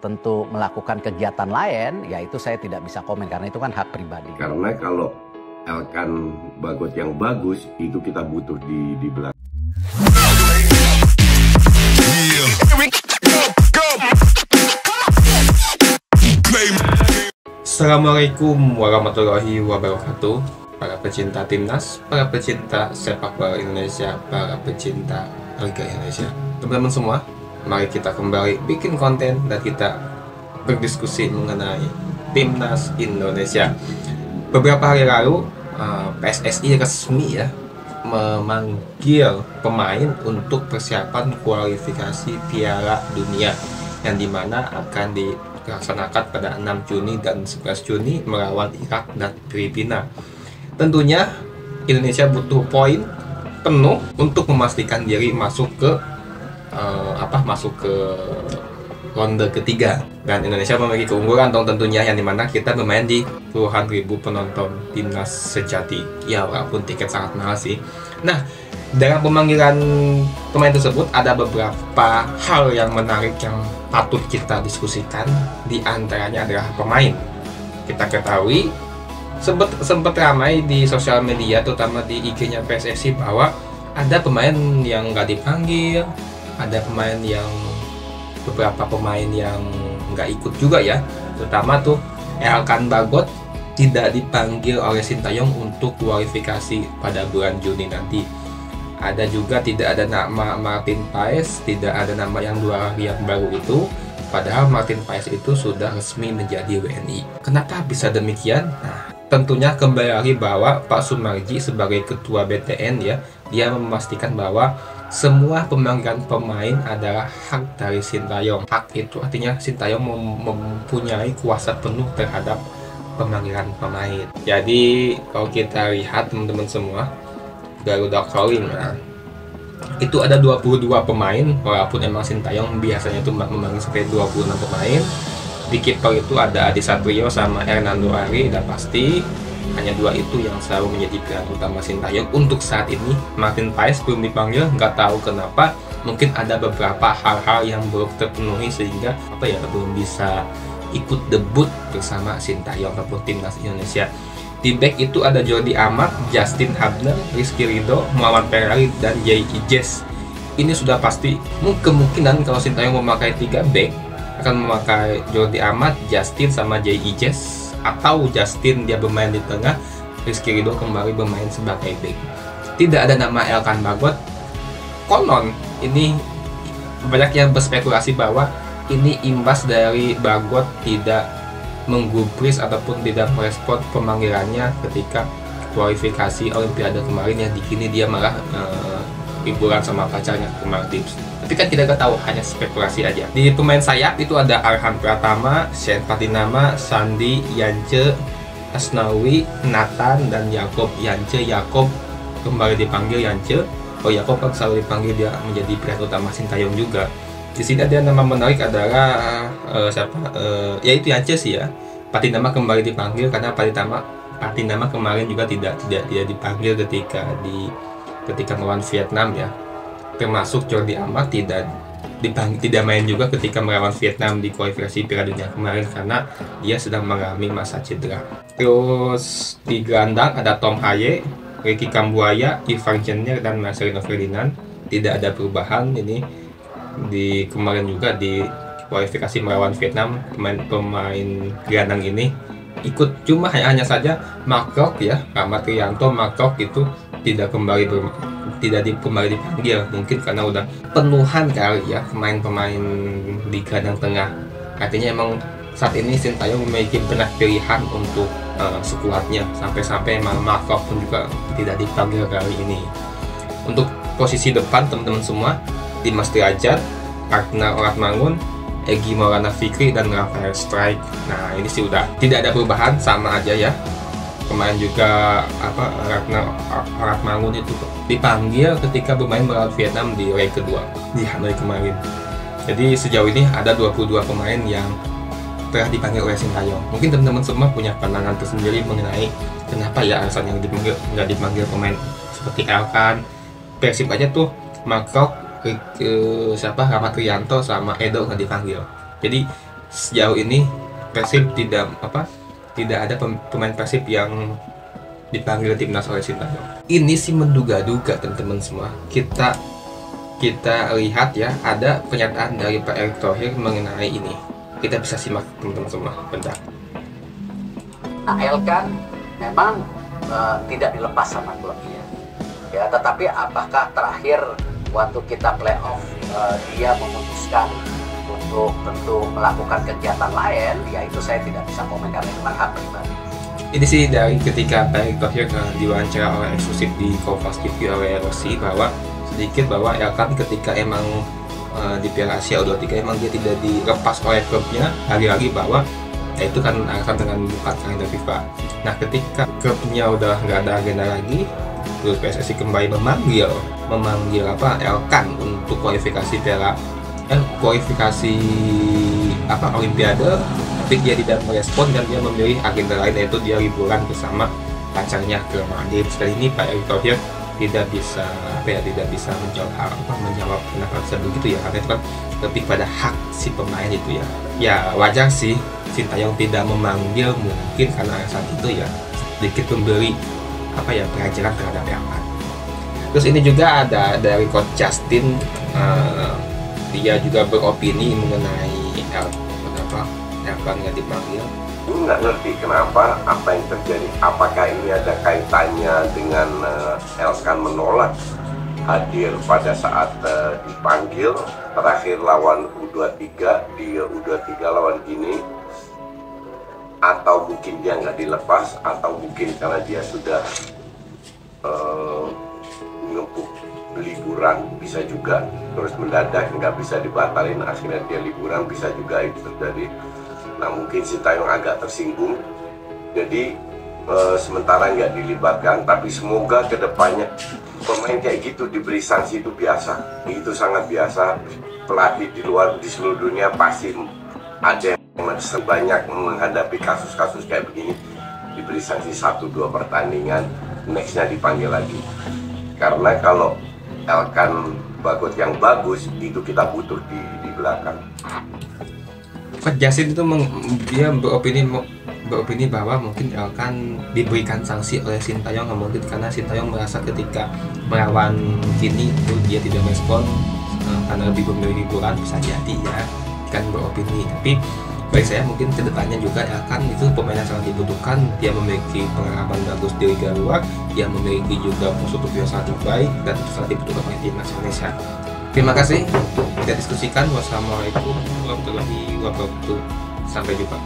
tertentu melakukan kegiatan lain, ya itu saya tidak bisa komen karena itu kan hak pribadi. Karena kalau Elkan Bagot yang bagus itu kita butuh di belakang. Assalamualaikum warahmatullahi wabarakatuh. Para pecinta timnas, para pecinta sepak bola Indonesia, para pecinta Liga Indonesia, teman-teman semua, mari kita kembali bikin konten dan kita berdiskusi mengenai timnas Indonesia. Beberapa hari lalu PSSI resmi ya memanggil pemain untuk persiapan kualifikasi Piala Dunia yang dimana akan dilaksanakan pada 6 Juni dan 11 Juni melawan Irak dan Filipina. Tentunya Indonesia butuh poin penuh untuk memastikan diri masuk ke ronde ketiga, dan Indonesia memiliki keunggulan dong tentunya, yang dimana kita bermain di puluhan ribu penonton timnas sejati ya, walaupun tiket sangat mahal sih. Nah, dalam pemanggilan pemain tersebut ada beberapa hal yang menarik yang patut kita diskusikan. Di antaranya adalah pemain. Kita ketahui sempat ramai di sosial media, terutama di IG-nya PSSI, bahwa ada pemain yang nggak dipanggil, ada beberapa pemain yang nggak ikut juga ya, terutama tuh Elkan Bagot tidak dipanggil oleh Sintayong untuk kualifikasi pada bulan Juni nanti. Ada juga tidak ada nama Martin Paes, tidak ada nama yang 2 hari yang baru itu, padahal Martin Paes itu sudah resmi menjadi WNI. Kenapa bisa demikian? Nah, tentunya kembali lagi bahwa Pak Sumarji sebagai ketua BTN ya, dia memastikan bahwa semua pemanggilan pemain adalah hak dari Sintayong. Hak itu artinya Sintayong mempunyai kuasa penuh terhadap pemanggilan pemain. Jadi kalau kita lihat teman-teman semua, Garuda Calling, nah, itu ada 22 pemain, walaupun emang Sintayong biasanya itu memanggil sampai 26 pemain. Di kiper itu ada Adi Satrio sama Hernando Ari, udah pasti. Hanya 2 itu yang selalu menjadi pilihan utama Sintayong untuk saat ini. Martin Paes belum dipanggil, nggak tahu kenapa. Mungkin ada beberapa hal-hal yang belum terpenuhi sehingga belum bisa ikut debut bersama Sintayong ataupun timnas Indonesia. Di back itu ada Jordi Amat, Justin Hubner, Rizky Ridho, Muhammad Ferrari, dan Jay Ijes. Ini sudah pasti. Kemungkinan kalau Sintayong memakai 3 back akan memakai Jordi Amat, Justin, sama Jay Ijes, atau Justin dia bermain di tengah, Rizky Ridho kembali bermain sebagai back. Tidak ada nama Elkan Bagot. Konon ini banyak yang berspekulasi bahwa ini imbas dari Bagot tidak menggubris ataupun tidak merespon pemanggilannya ketika kualifikasi Olimpiade kemarin, yang dikini dia malah liburan sama pacarnya ke Maldives. Tapi kan kita nggak tahu, hanya spekulasi aja. Di pemain sayap itu ada Arhan Pratama, Shane Patinama, Sandi, Yance, Asnawi, Nathan, dan Yakob. Yakob kembali dipanggil Yance. Oh, Yakob kan selalu dipanggil, dia menjadi pilihan utama Sintayong juga. Di sini ada nama menarik adalah yaitu Yance sih ya. Patinama kembali dipanggil karena Patinama kemarin juga tidak dipanggil ketika melawan Vietnam ya. Termasuk Jordi Amat tidak main juga ketika melawan Vietnam di kualifikasi Piala Dunia kemarin karena dia sedang mengalami masa cedera. Terus di gelandang ada Tom Haye, Ricky Kambuaya, Ivan Jenner, dan Marcelino Ferdinand. Tidak ada perubahan ini di kemarin juga di kualifikasi melawan Vietnam. Pemain gelandang ini ikut, cuma hanya saja Markok ya, Rahmat Rianto, Markok itu tidak kembali dipanggil, mungkin karena udah penuhan kali ya pemain di gelandang tengah. Artinya emang saat ini Sintayong memiliki banyak pilihan untuk skuadnya, sampai Markov pun juga tidak dipanggil kali ini. Untuk posisi depan teman-teman semua, Dimas Derajat, Ragnar Oratmangun, Egy Maulana Fikri, dan Rafael Strike. Nah, ini sih udah tidak ada perubahan, sama aja ya. Kemarin juga Ragnar Oratmangun itu dipanggil ketika bermain melawan Vietnam di leg kedua di Hanoi kemarin. Jadi sejauh ini ada 22 pemain yang telah dipanggil oleh Sintayong. Mungkin teman-teman semua punya pandangan tersendiri mengenai kenapa ya alasan yang nggak dipanggil pemain seperti Elkan. Persib aja tuh Markov, Rahmat Rianto sama Edo nggak dipanggil. Jadi sejauh ini Persib tidak ada pemain Persib yang dipanggil timnas oleh Sintayong. Ini sih menduga-duga teman-teman semua. Kita lihat ya, ada pernyataan dari Pak Erick Thohir mengenai ini. Kita bisa simak teman-teman semua. Bentar. Elkan memang tidak dilepas sama klubnya. Ya, tetapi apakah terakhir waktu kita playoff dia memutuskan untuk tentu melakukan kegiatan lain, ya itu saya tidak bisa komen karena itu hak pribadi. Ini sih dari ketika Pak Erick Thohir diwawancara oleh eksklusif di Kompas TV oleh Rossi, bahwa sedikit bahwa Elkan ketika emang di Piala Asia U23 emang dia tidak dilepas oleh klubnya, lagi-lagi bahwa ya itu kan alasan dengan bukan kalender FIFA. Nah, ketika klubnya udah nggak ada agenda lagi, terus PSSI kembali memanggil Elkan untuk kualifikasi Olimpiade, tapi dia tidak merespon dan dia memilih agenda lain, yaitu dia liburan bersama pacarnya ke Maldives. Kali ini Pak Erick Thohir tidak bisa menjawab kenapa bisa begitu ya, karena itu kan lebih pada hak si pemain itu ya. Ya wajar sih Sintayong tidak memanggil, mungkin karena alasan itu ya, sedikit memberi pelajaran terhadap Elkan. Terus ini juga ada dari Coach Justin, dia juga beropini mengenai Elkan nggak dipanggil. Nggak ngerti kenapa, apa yang terjadi, apakah ini ada kaitannya dengan Elkan menolak hadir pada saat dipanggil terakhir lawan U23 di U23 lawan Gini, atau mungkin dia nggak dilepas, atau mungkin karena dia sudah menempuh liburan, bisa juga terus mendadak nggak bisa dibatalin, akhirnya dia liburan, bisa juga itu terjadi. Nah, mungkin Sintayong agak tersinggung, jadi sementara nggak dilibatkan, tapi semoga kedepannya pemain kayak gitu diberi sanksi, itu biasa, itu sangat biasa. Pelatih di seluruh dunia pasti ada yang banyak menghadapi kasus-kasus kayak begini, diberi sanksi 1-2 pertandingan, nextnya dipanggil lagi. Karena kalau Elkan Bagot yang bagus, itu kita butuh di belakang. Coach Justin itu dia beropini bahwa mungkin Elkan diberikan sanksi oleh Sintayong, mungkin karena Sintayong merasa ketika melawan Gini itu dia tidak merespon karena lebih memilih hiburan, bisa jadi ya, kan beropini. Tapi bagi saya mungkin kedepannya juga Elkan itu pemain yang sangat dibutuhkan. Dia memiliki pengalaman bagus di Liga luar, dia memiliki juga postur yang sangat baik dan sangat dibutuhkan oleh timnas Indonesia. Terima kasih kita diskusikan. Wassalamualaikum warahmatullahi wabarakatuh. Sampai jumpa.